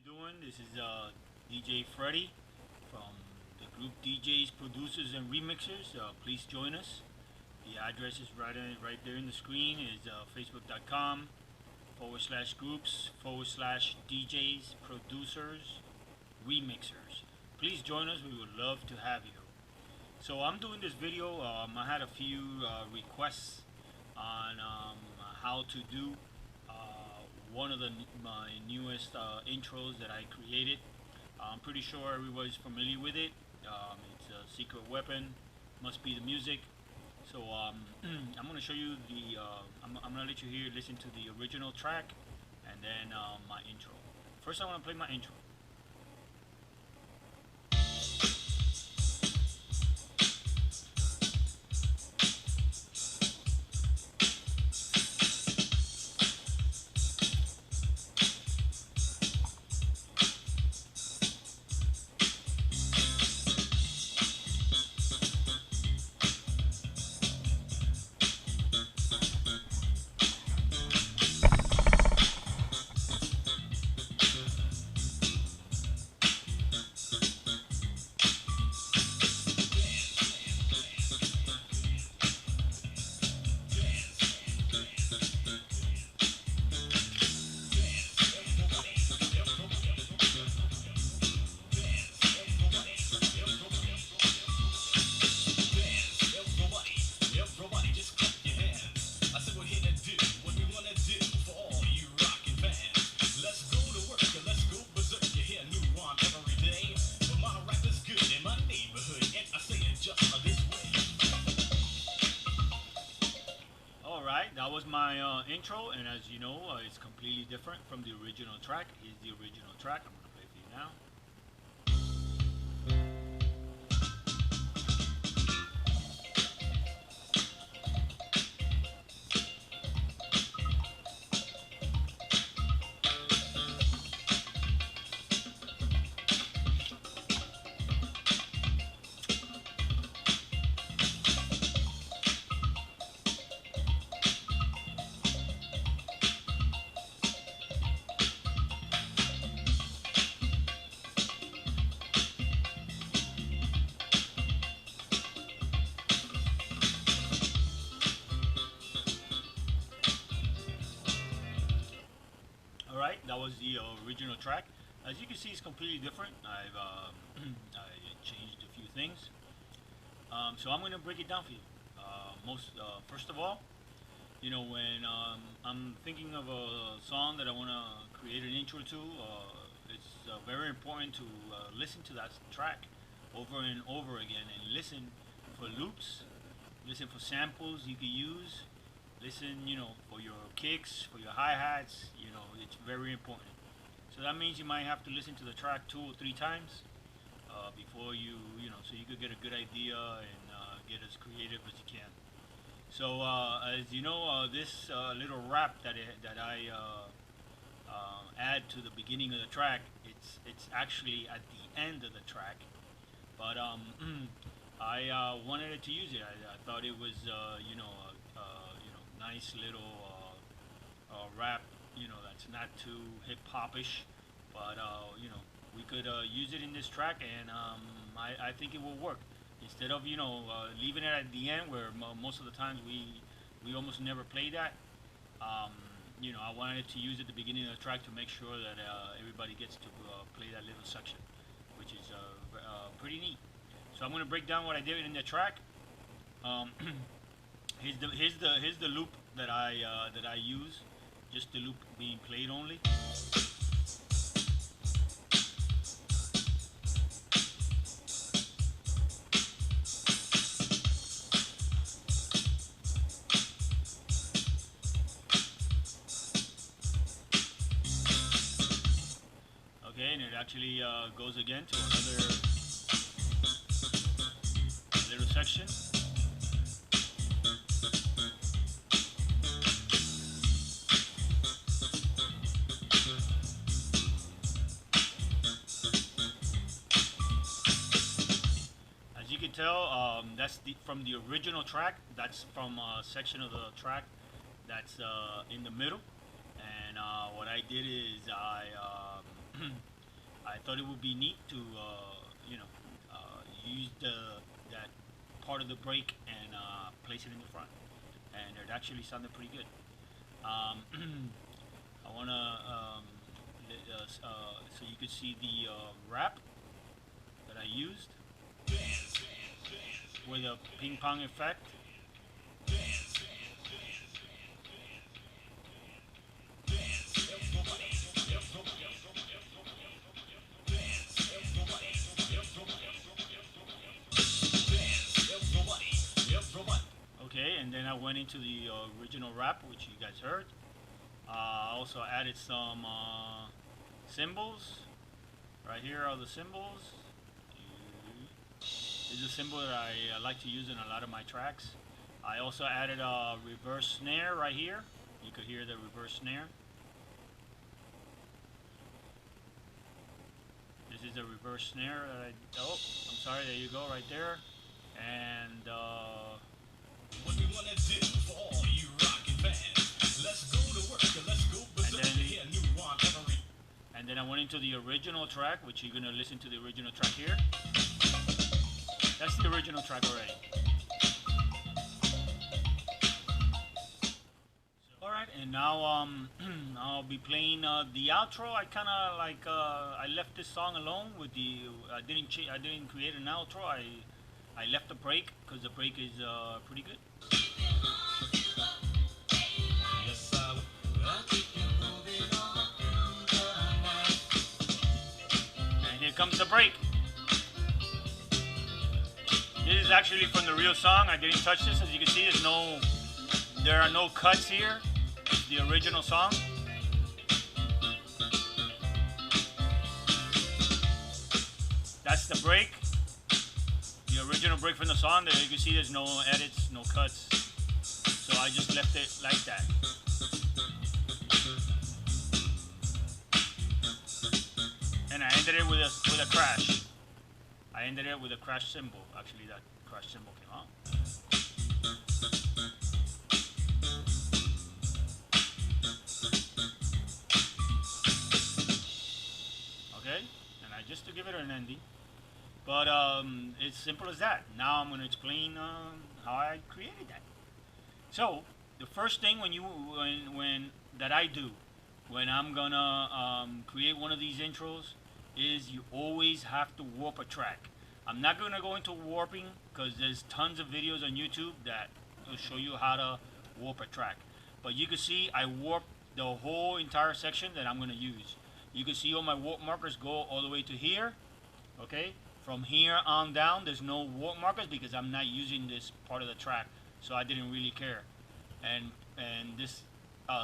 you doing? This is DJ Freddy from the group DJs, Producers, and Remixers. Please join us. The address is right there in the screen. Is facebook.com/groups/DJs, Producers, Remixers. Please join us. We would love to have you. So I'm doing this video. I had a few requests on how to do one of my newest intros that I created. I'm pretty sure everybody's familiar with it. It's a secret weapon, must be the music. So I'm going to show you I'm going to let you hear, listen to the original track, and then my intro. First I want to play my intro. Alright, that was my intro, and as you know, it's completely different from the original track. Here's the original track. I'm going to play for you now. Alright, that was the original track. As you can see, it's completely different. I've I changed a few things. So I'm going to break it down for you. First of all, you know, when I'm thinking of a song that I want to create an intro to, it's very important to listen to that track over and over again and listen for loops, listen for samples you can use, listen, you know, for your kicks, for your hi-hats. You know, it's very important. So that means you might have to listen to the track 2 or 3 times before you know, so you could get a good idea and get as creative as you can. So as you know, this little rap that I add to the beginning of the track, it's actually at the end of the track. But I wanted to use it. I thought it was nice little rap. You know, that's not too hip hopish, but you know, we could use it in this track, and I think it will work. Instead of leaving it at the end, where most of the times we almost never play that. You know, I wanted to use it at the beginning of the track to make sure that everybody gets to play that little section, which is pretty neat. So I'm going to break down what I did in the track. Here's the loop that I use, just the loop being played only. Okay, and it actually goes again to another little section. As you can tell, that's from the original track. That's from a section of the track that's in the middle. And what I did is I thought it would be neat to use that part of the break and place it in the front, and it actually sounded pretty good. Um, I wanna so you could see the wrap that I used with a ping pong effect. Okay, and then I went into the original rap, which you guys heard. I also added some symbols. Right here are the symbols. This is a symbol that I like to use in a lot of my tracks. I also added a reverse snare right here. You could hear the reverse snare. This is a reverse snare that oh, I'm sorry, there you go, right there. And what we wanna do for all you rockin' fans. Let's go to work, let's go berserk to hear new one every. And then I went into the original track, which you're gonna listen to the original track here. That's the original track already. Alright, and now I'll be playing the outro. I kind of like I left this song alone with the I didn't create an outro. I left the break because the break is pretty good. And here comes the break. This is actually from the real song. I didn't touch this. As you can see, there are no cuts here. It's the original song. That's the break. The original break from the song. There you can see there's no edits, no cuts. So I just left it like that. And I ended it with a crash. I ended it with a crash symbol. Actually, that crash symbol came out. Okay, and just to give it an ending. But it's simple as that. Now I'm going to explain how I created that. So the first thing when that I do when I'm gonna create one of these intros is you always have to warp a track. I'm not gonna go into warping because there's tons of videos on YouTube that will show you how to warp a track. But you can see I warped the whole entire section that I'm gonna use. You can see all my warp markers go all the way to here. Okay, from here on down there's no warp markers because I'm not using this part of the track, so I didn't really care. And this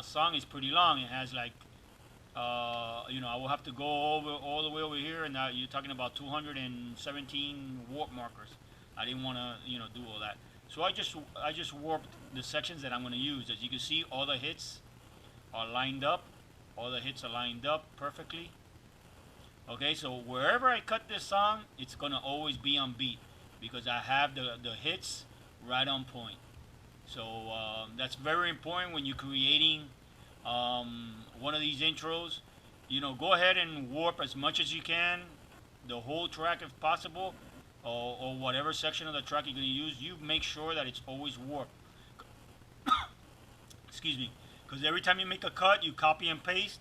song is pretty long. It has like I will have to go all the way over here, and now you're talking about 217 warp markers. I didn't want to do all that, so I just warped the sections that I'm going to use. As you can see, all the hits are lined up. All the hits are lined up perfectly. Okay, so wherever I cut this song, it's going to always be on beat because I have the hits right on point. So that's very important when you're creating one of these intros. Go ahead and warp as much as you can, the whole track if possible, or whatever section of the track you're going to use. You make sure that it's always warped. Excuse me, because every time you make a cut, you copy and paste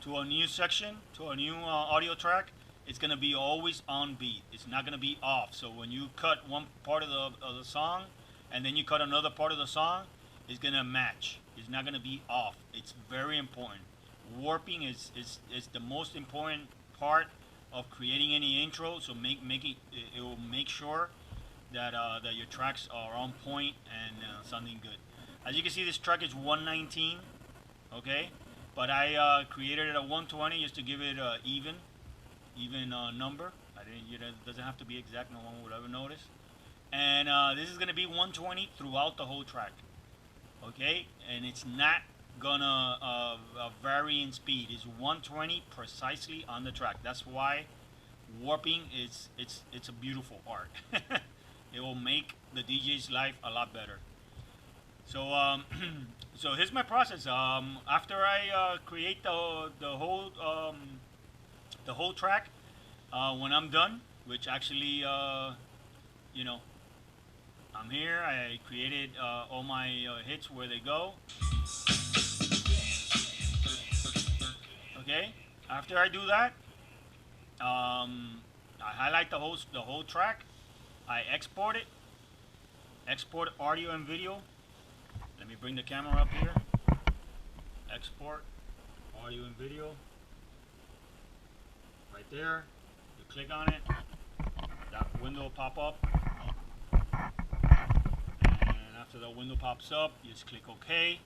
to a new section, to a new audio track. It's going to be always on beat. It's not going to be off. So when you cut one part of the song, and then you cut another part of the song, it's going to match. It's not going to be off. It's very important. Warping is the most important part of creating any intro. So it will make sure that that your tracks are on point and sounding good. As you can see, this track is 119, okay, but I created it at 120 just to give it an even number. It doesn't have to be exact. No one would ever notice. And this is going to be 120 throughout the whole track, okay? And it's not gonna vary in speed. It's 120 precisely on the track. That's why warping it's a beautiful art. It will make the DJ's life a lot better. So so here's my process. After I create the whole track, When I'm done, which actually, you know, I'm here. I created all my hits where they go. Okay. After I do that, I highlight the whole track. I export it. Export audio and video. Let me bring the camera up here. Export audio and video. Right there. You click on it. That window will pop up. And after the window pops up, you just click OK.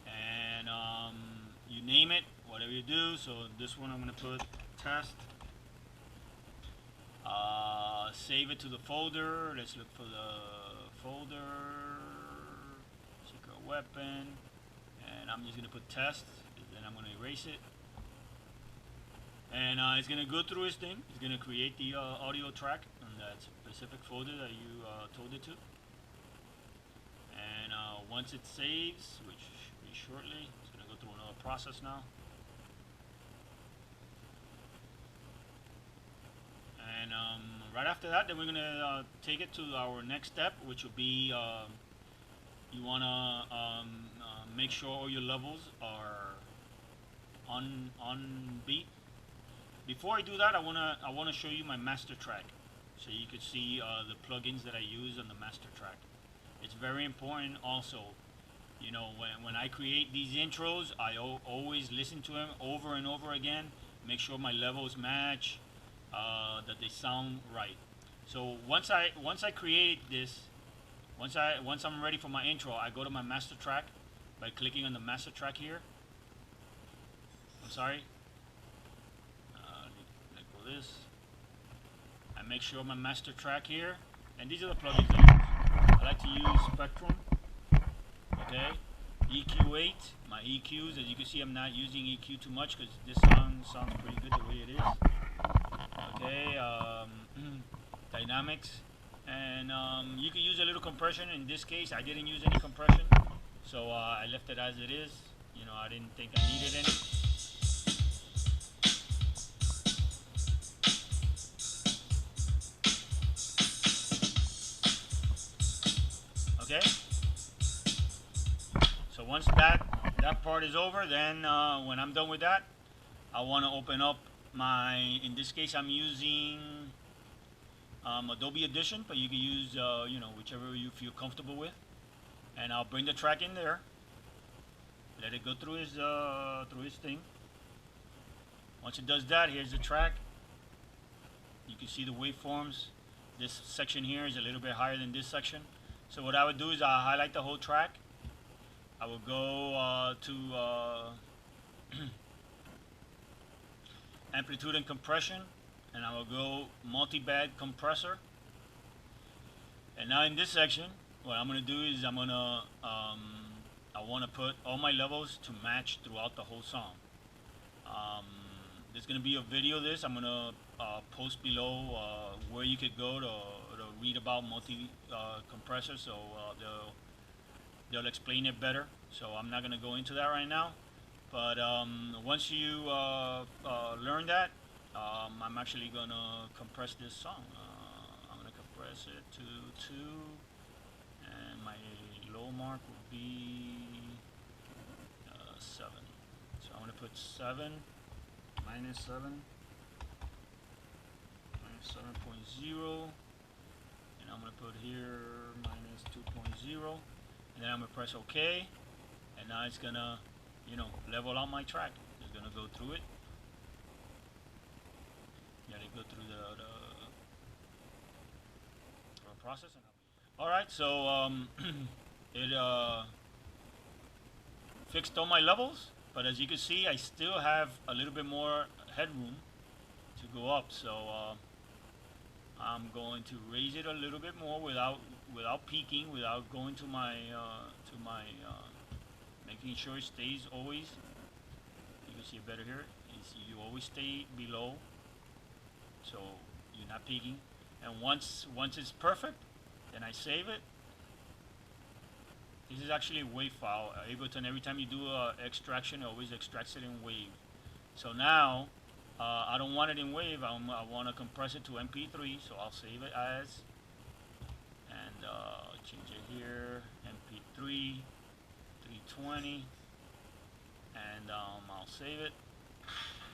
And you name it, whatever you do. So this one I'm going to put test. Save it to the folder. Let's look for the folder. Secret weapon. And I'm just going to put test. Then I'm going to erase it. And it's going to go through its thing. It's going to create the audio track on that specific folder that you told it to. And once it saves, which should be shortly, it's going to go through another process now. And right after that, then we're going to take it to our next step, which will be you want to make sure all your levels are on beat. Before I do that, I wanna show you my master track, so you could see the plugins that I use on the master track. It's very important also. You know, when I create these intros, I always listen to them over and over again, make sure my levels match, that they sound right. So once I create this, once I'm ready for my intro, I go to my master track by clicking on the master track here. I'm sorry. This. I make sure my master track here, and these are the plugins I use. I like to use Spectrum, okay, EQ8, my EQs. As you can see, I'm not using EQ too much because this song sounds pretty good the way it is. Okay, dynamics, and you can use a little compression. In this case, I didn't use any compression, so I left it as it is. You know, I didn't think I needed any. Okay. So once that part is over, then when I'm done with that, I want to open up my. In this case, I'm using Adobe Audition, but you can use you know, whichever you feel comfortable with. And I'll bring the track in there. Let it go through his thing. Once it does that, here's the track. You can see the waveforms. This section here is a little bit higher than this section. So what I would do is I'll highlight the whole track. I will go to amplitude and compression, and I will go multi-band compressor. And now in this section, what I'm going to do is I want to put all my levels to match throughout the whole song. There's going to be a video of this. I'm going to post below where you could go to read about multi-compressor, so they'll explain it better. So I'm not going to go into that right now. But once you learn that, I'm actually going to compress this song. I'm going to compress it to 2, and my low mark will be 7. So I'm going to put 7, minus 7, minus 7.0. And I'm going to put here minus 2.0, and then I'm going to press OK, and now it's going to, you know, level out my track. It's going to go through it. Yeah, they go through the process. Alright, so it fixed all my levels, but as you can see, I still have a little bit more headroom to go up. So I'm going to raise it a little bit more without peaking, without going to my making sure it stays always. You can see it better here. You always stay below, so you're not peaking. And once it's perfect, then I save it. This is actually a WAV file. Ableton, every time you do extraction, it always extracts it in WAV. So now I don't want it in WAV. I want to compress it to MP3, so I'll save it as, and change it here, MP3 320, and I'll save it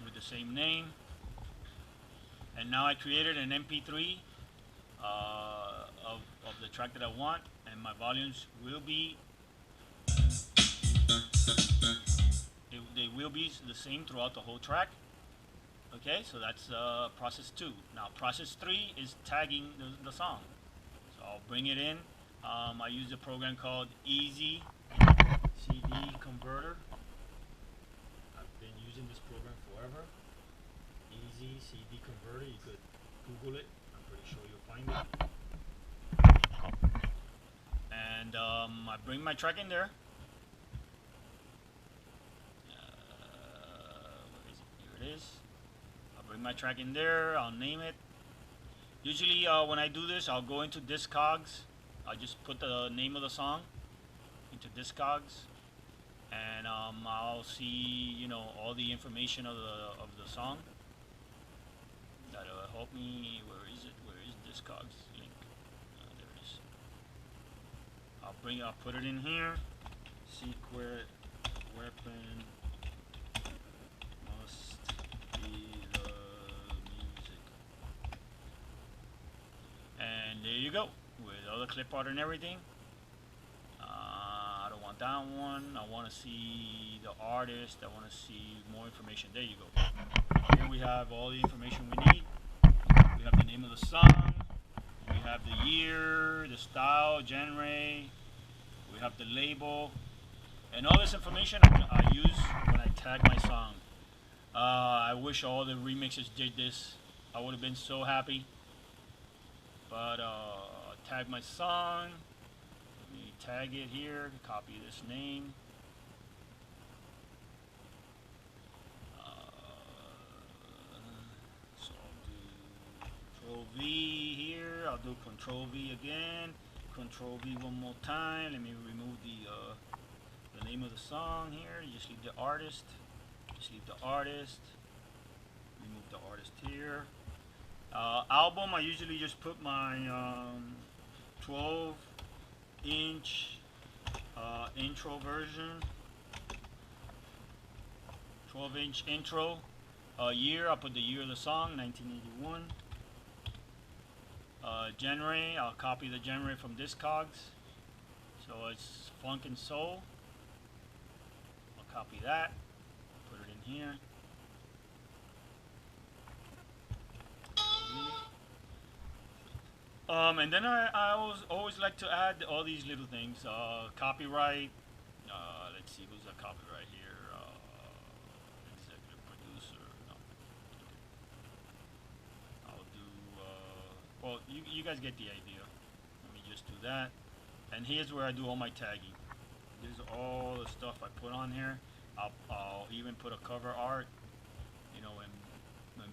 with the same name. And now I created an MP3 of the track that I want, and my volumes will be they will be the same throughout the whole track. Okay, so that's process 2. Now process 3 is tagging the song. So I'll bring it in. I use a program called Easy CD Converter. I've been using this program forever. Easy CD Converter. You could Google it. I'm pretty sure you'll find it. And I bring my track in there. Where is it? Here it is. I'll bring my track in there. I'll name it. Usually when I do this, I'll go into Discogs. I'll just put the name of the song into Discogs, and I'll see, you know, all the information of the song. That'll help me. Where is it? Where is Discogs link? There it is. I'll put it in here. Secret weapon must be the music. And there you go, with all the clip art and everything. I don't want that one. I want to see the artist. I want to see more information. There you go. Here we have all the information we need. We have the name of the song. We have the year, the style, genre. We have the label. And all this information I use when I tag my song. I wish all the remixers did this. I would have been so happy. But tag my song. Let me tag it here. Copy this name. So I'll do Control V here. I'll do Control V again. Control V one more time. Let me remove the name of the song here. Just leave the artist. Just leave the artist. Remove the artist here. Album, I usually just put my 12-inch intro version. 12-inch intro. Year, I'll put the year of the song, 1981. Genre, I'll copy the genre from Discogs. So it's funk and soul. I'll copy that. Put it in here. And then I always like to add all these little things. Copyright. Let's see, who's the copyright here? Executive producer. No. I'll do. Well, you guys get the idea. Let me just do that. And here's where I do all my tagging. This is all the stuff I put on here. I'll even put a cover art. You know, when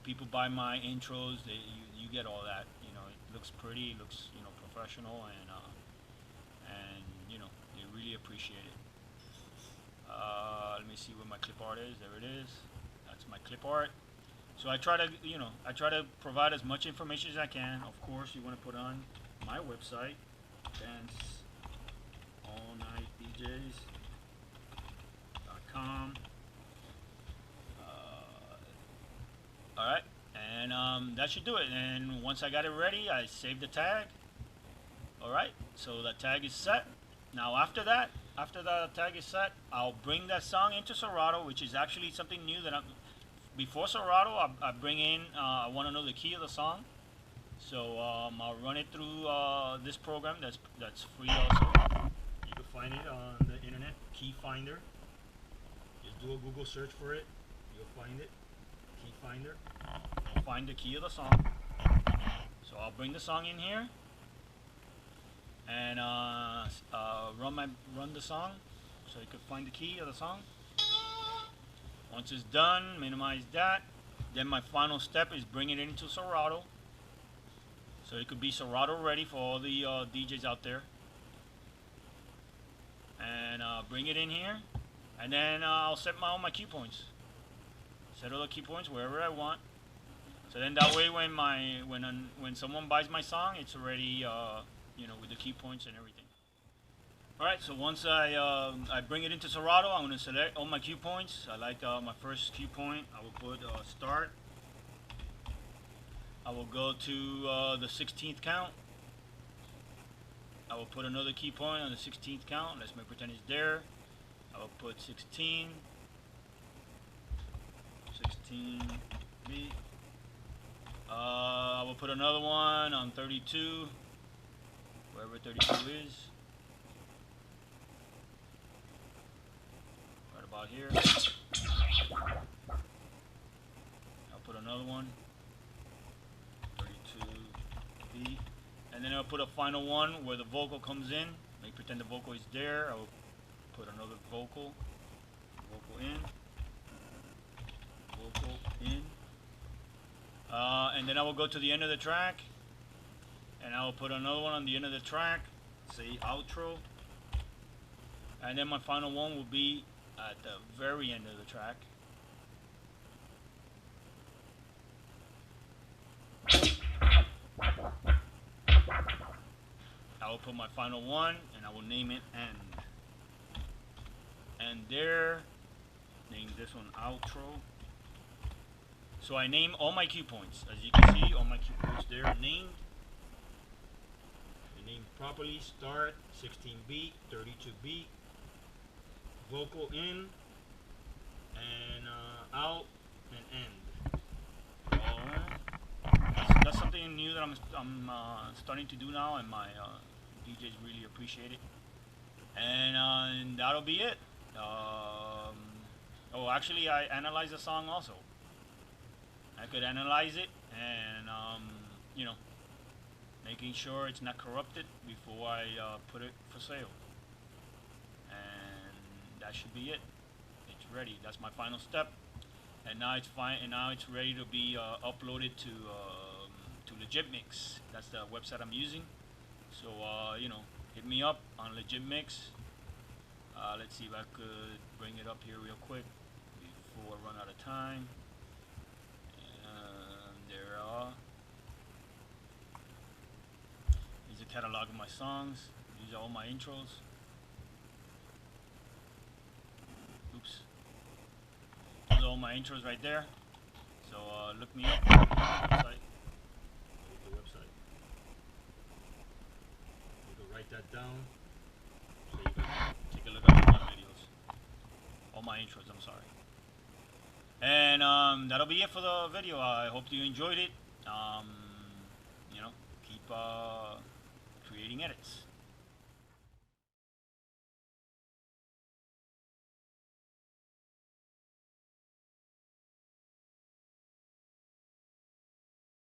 people buy my intros, you get all that. You know, it looks pretty, it looks, you know, professional, and you know, they really appreciate it. Let me see where my clip art is. There it is. That's my clip art. So I try to, you know, I try to provide as much information as I can. Of course, you want to put on my website, danceallnightdjs.com. Alright, and that should do it. And once I got it ready, I saved the tag. Alright, so the tag is set. Now after that, after the tag is set, I'll bring that song into Serato, which is actually something new that before Serato, I bring in, I want to know the key of the song. So I'll run it through this program that's free also. You can find it on the internet, Key Finder. Just do a Google search for it, you'll find it. Key Finder. I'll find the key of the song. So I'll bring the song in here and run the song so you can find the key of the song. Once it's done, minimize that. Then my final step is bring it into Serato. So it could be Serato ready for all the DJs out there. And bring it in here. And then I'll set all my cue points. Set all the key points wherever I want. So then that way, when someone buys my song, it's already with the key points and everything. All right. So once I bring it into Serato, I'm going to select all my key points. I like my first key point. I will put start. I will go to the 16th count. I will put another key point on the 16th count. Let's make pretend it's there. I will put 16 B. I will put another one on 32, wherever 32 is. Right about here. I'll put another one, 32B. And then I'll put a final one where the vocal comes in. Make pretend the vocal is there. I will put another vocal in. And then I will go to the end of the track, and I will put another one on the end of the track, say outro, and then my final one will be at the very end of the track. I will put my final one, and I will name it end. And there, name this one outro. So I name all my key points. As you can see, all my key points there are named. I named properly: start, 16B, 32B, vocal in, and out, and end. That's something new that I'm starting to do now, and my DJs really appreciate it. And that'll be it. Oh, actually, I analyze the song also. I could analyze it and, making sure it's not corrupted before I put it for sale. And that should be it. It's ready. That's my final step. And now it's fine. And now it's ready to be uploaded to Legitmix. That's the website I'm using. So hit me up on Legitmix. Let's see if I could bring it up here real quick before I run out of time. There are. Here's a catalog of my songs. These are all my intros. Oops. Those are all my intros right there. So look me up on the website. You can write that down so you can take a look at all my videos. All my intros, I'm sorry. And that'll be it for the video. I hope you enjoyed it. Keep creating edits.